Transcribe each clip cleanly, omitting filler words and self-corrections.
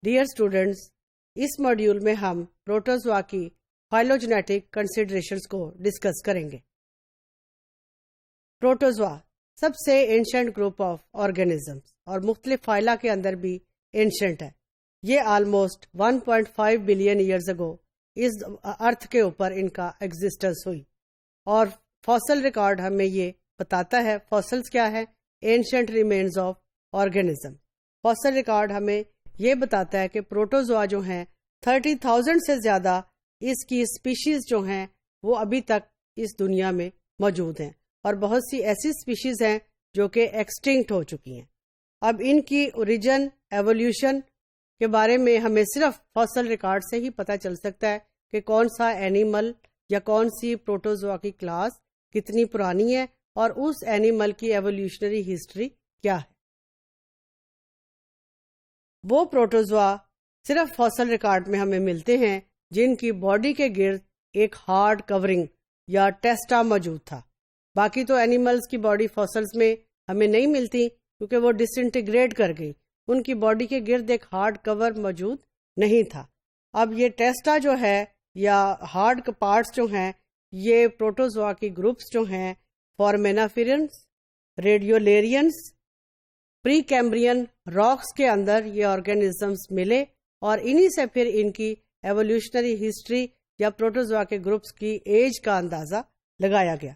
Dear students, اس module میں ہم protozoa کی فائلوجینیٹک کنسیڈریشنز کو ڈسکس کریں گے۔ پروٹوزوا سب سے اینشنٹ گروپ آف آرگینزمز اور مختلف فائلا کے اندر بھی اینشنٹ ہے۔ یہ آلموسٹ 1.5 بلین ایئرز اگو اس ارتھ کے اوپر ان کا ایگزسٹنس ہوئی، اور فاسل ریکارڈ ہمیں یہ بتاتا ہے۔ فاسلز کیا ہے؟ Ancient remains of organism. Fossil record ہمیں یہ بتاتا ہے کہ پروٹوزوا جو ہیں 30,000 سے زیادہ اس کی اسپیشیز جو ہیں وہ ابھی تک اس دنیا میں موجود ہیں، اور بہت سی ایسی اسپیشیز ہیں جو کہ ایکسٹنکٹ ہو چکی ہیں۔ اب ان کی اوریجن، ایولیوشن کے بارے میں ہمیں صرف فاسل ریکارڈ سے ہی پتہ چل سکتا ہے کہ کون سا اینیمل یا کون سی پروٹوزوا کی کلاس کتنی پرانی ہے اور اس اینیمل کی ایولیوشنری ہسٹری کیا ہے۔ وہ پروٹوزوا صرف فاسل ریکارڈ میں ہمیں ملتے ہیں جن کی باڈی کے گرد ایک ہارڈ کورنگ یا ٹیسٹا موجود تھا۔ باقی تو اینیملز کی باڈی فاسلز میں ہمیں نہیں ملتی کیونکہ وہ ڈس انٹیگریٹ کر گئی، ان کی باڈی کے گرد ایک ہارڈ کور موجود نہیں تھا۔ اب یہ ٹیسٹا جو ہے یا ہارڈ پارٹس جو ہیں، یہ پروٹوزوا کی گروپس جو ہیں فورمینافیرنس، ریڈیولیرینس، پری کیمبرین راکس کے اندر یہ آرگینزمز ملے، اور انہی سے پھر ان کی ایولیوشنری ہسٹری یا پروٹوزوا کے گروپس کی ایج کا اندازہ لگایا گیا۔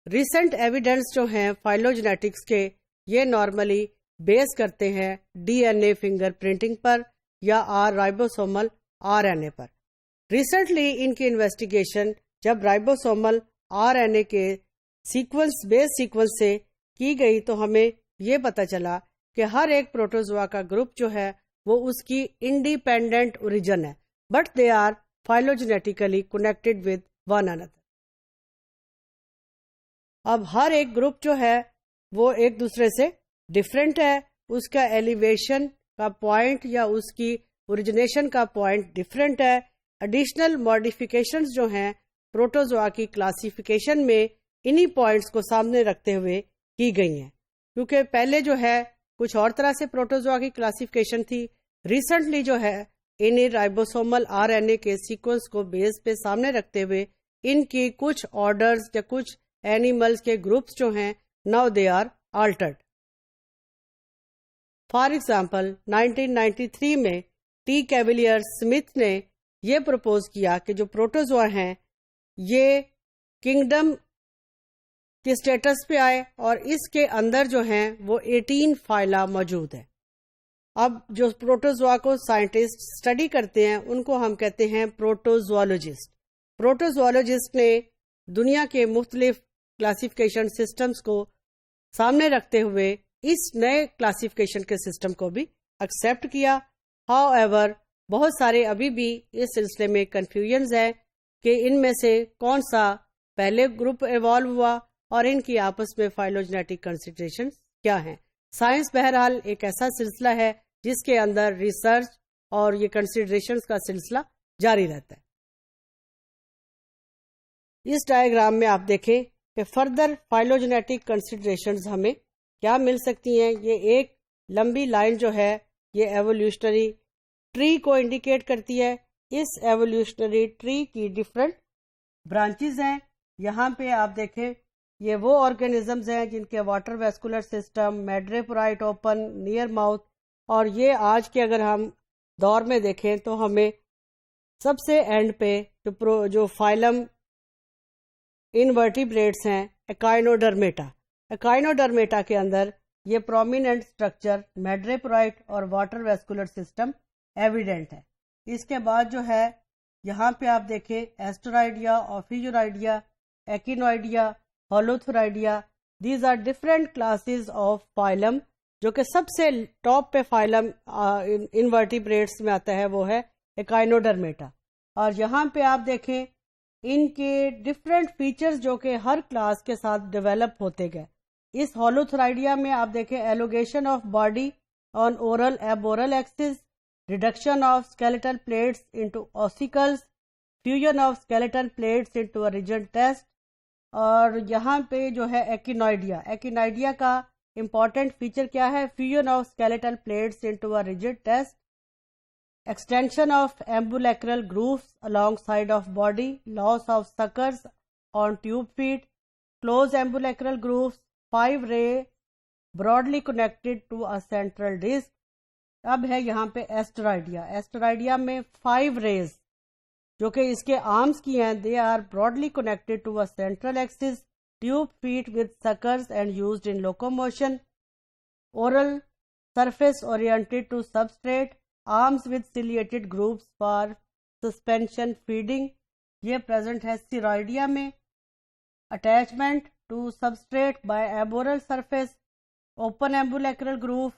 ریسنٹ ایویڈنس جو ہیں فائلوجینیٹکس کے، یہ نارملی بیس کرتے ہیں D N A fingerprinting پر یا رائبوسومل آر این اے پر۔ ریسنٹلی ان کی انویسٹیگیشن جب رائبوسومل آر این اے کے سیکوینس بیس سیکوینس سے کی گئی تو ہمیں یہ پتہ چلا کہ ہر ایک پروٹوزوا کا گروپ جو ہے وہ اس کی انڈیپینڈنٹ اوریجن ہے، but they are phylogenetically connected with one another. اب ہر ایک گروپ جو ہے وہ ایک دوسرے سے ڈفرینٹ ہے، اس کا ایلیویشن کا پوائنٹ یا اس کی اوریجنیشن کا پوائنٹ ڈفرینٹ ہے۔ ایڈیشنل ماڈیفیکیشنز جو ہیں پروٹوزوا کی کلاسیفیکیشن میں انہی پوائنٹس کو سامنے رکھتے ہوئے کی گئی ہیں، کیونکہ پہلے جو ہے کچھ اور طرح سے پروٹوزوا کی کلاسیفیکیشن تھی۔ ریسنٹلی جو ہے انہی رائبوسومل آر این اے کے سیکوینس کو بیس پہ سامنے رکھتے ہوئے ان کی کچھ آرڈرز یا کچھ اینیملز کے گروپس جو ہیں now they are altered. For example 1993 میں ٹی کیویلیئر سمتھ نے یہ پروپوز کیا کہ جو پروٹوزوا ہیں یہ کنگڈم کے سٹیٹس پہ آئے، اور اس کے اندر جو ہیں وہ 18 فائلا موجود ہیں۔ اب جو پروٹوزوا کو سائنٹسٹ اسٹڈی کرتے ہیں ان کو ہم کہتے ہیں پروٹوزوالوجسٹ۔ پروٹوزوالوجسٹ نے دنیا کے مختلف کلاسیفیکیشن سسٹمز کو سامنے رکھتے ہوئے اس نئے کلاسیفیکیشن کے سسٹم کو بھی ایکسیپٹ کیا۔ ہاؤ ایور بہت سارے ابھی بھی اس سلسلے میں کنفیوژنز ہیں کہ ان میں سے کون سا پہلے گروپ ایوالو ہوا اور ان کی آپس میں فائلوجینیٹک کنسیڈریشنز کیا ہیں۔ سائنس بہرحال ایک ایسا سلسلہ ہے جس کے اندر ریسرچ اور یہ کنسیڈریشنز کا سلسلہ جاری رہتا ہے۔ اس ڈائیگرام میں آپ دیکھیں کہ فردر فائلوجینیٹک کنسیڈریشنز ہمیں کیا مل سکتی ہیں۔ یہ ایک لمبی لائن جو ہے یہ ایولیوشنری ٹری کو انڈیکیٹ کرتی ہے۔ اس ایولیوشنری ٹری کی ڈفرنٹ برانچز ہیں۔ یہاں پہ آپ دیکھیں یہ وہ آرگینزمز ہیں جن کے water vascular system, madreporite open, near mouth, اور یہ آج کے اگر ہم دور میں دیکھیں تو ہمیں سب سے اینڈ پہ جو فائلم انورٹیبریٹس ہیں ایکائنوڈرمیٹا۔ ایکائنوڈرمیٹا کے اندر یہ پرومیننٹ سٹرکچر میڈریپورائٹ اور واٹر ویسکولر سسٹم ایویڈنٹ ہے۔ اس کے بعد جو ہے یہاں پہ آپ دیکھیں Asteroidea, Ophiuroidea, Echinoidea, Holothuroidea, these are different classes of phylum. جو کہ سب سے ٹاپ پہ فائلم انورٹیبریٹس میں آتا ہے وہ ہے ایکائنوڈرمیٹا، اور یہاں پہ آپ دیکھیں ان کے ڈفرینٹ فیچرز جو کہ ہر کلاس کے ساتھ ڈیولپ ہوتے گئے۔ اس ہولوتھرائڈیا میں آپ دیکھیں elongation of body on oral aboral axis, reduction of skeletal plates into ossicles, fusion of skeletal plates into a rigid test, اور یہاں پہ جو ہے ایکینائڈیا کا امپورٹنٹ فیچر کیا ہے؟ Fusion of skeletal plates into a rigid test, extension of ambulacral grooves alongside of body, loss of suckers on tube feet, closed ambulacral grooves, 5 ray broadly connected to a central disc. اب ہے یہاں پہ ایسٹرائڈیا. ایسٹرائڈیا میں 5 raise جو کہ اس کے arms کی ہیں, they are broadly connected to a central axis, tube feet with suckers and used in locomotion, oral surface oriented to substrate, arms with ciliated grooves for suspension feeding. یہ present ہے سیرائڈیا میں. Attachment to substrate by aboral surface, open ambulacral groove,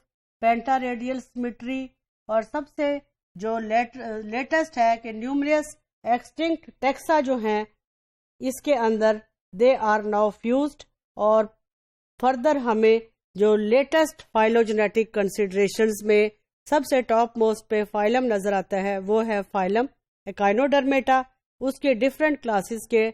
pentaradial symmetry, اور سب سے جو latest ہے کہ numerous extinct taxa جو ہیں اس کے اندر they are now fused. اور فردر ہمیں جو لیٹسٹ phylogenetic considerations میں سب سے ٹاپ موسٹ پہ فائلم نظر آتا ہے وہ ہے فائلم ایکائنوڈرمیٹا. اس کے ڈفرینٹ کلاسز کے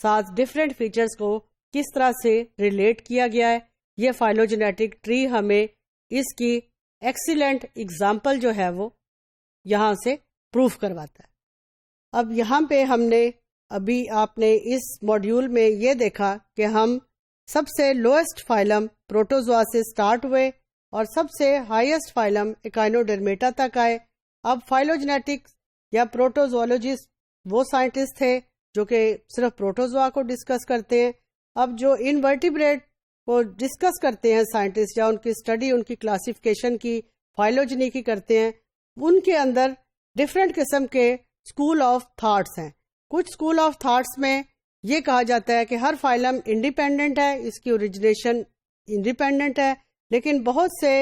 ساتھ ڈفرینٹ فیچرز کو کس طرح سے ریلیٹ کیا گیا ہے, یہ فائلوجینیٹک ٹری ہمیں اس کی ایکسیلنٹ اگزامپل جو ہے وہ یہاں سے پروف کرواتا ہے. اب یہاں پہ ہم نے ابھی آپ نے اس ماڈیول میں یہ دیکھا کہ ہم سب سے لوئسٹ فائلم پروٹوزوا سے سٹارٹ ہوئے اور سب سے ہائیسٹ فائلم ایکائنوڈرمیٹا تک آئے. اب فائلوجینیٹکس یا پروٹوزوالوجسٹ وہ سائنٹسٹ تھے جو کہ صرف پروٹوزوا کو ڈسکس کرتے ہیں. اب جو انورٹیبریٹ کو ڈسکس کرتے ہیں سائنٹسٹ یا ان کی اسٹڈی, ان کی کلاسیفیکیشن کی, فائلوجنی کی کرتے ہیں, ان کے اندر ڈفرینٹ قسم کے اسکول آف تھاٹس ہیں. کچھ اسکول آف تھاٹس میں یہ کہا جاتا ہے کہ ہر فائلم انڈیپینڈنٹ ہے, اس کی اوریجنیشن انڈیپینڈنٹ ہے, لیکن بہت سے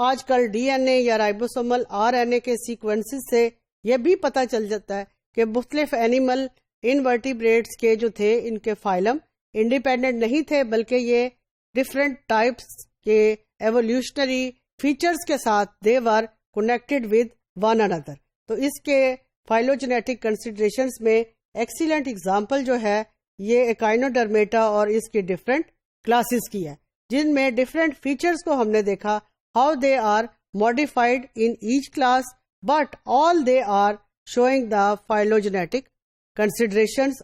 آج کل ڈی این اے یا رائبوسومل آر این اے کے سیکوینسز سے یہ بھی پتہ چل جاتا ہے کہ مختلف اینیمل انورٹیبریٹس کے جو تھے ان کے فائلم انڈیپینڈنٹ نہیں تھے, بلکہ یہ ڈفرینٹ ٹائپس کے ایولیوشنری فیچرز کے ساتھ they were connected with one another. تو اس کے فائلوجینیٹک کنسیڈریشنز میں ایکسیلنٹ اگزامپل جو ہے یہ ایکائنوڈرمیٹا اور اس کی ڈفرینٹ کلاسز کی ہے, جن میں ڈفرینٹ فیچرز کو ہم نے دیکھا how they are modified in H class, but all they are showing the phylogenetic considerations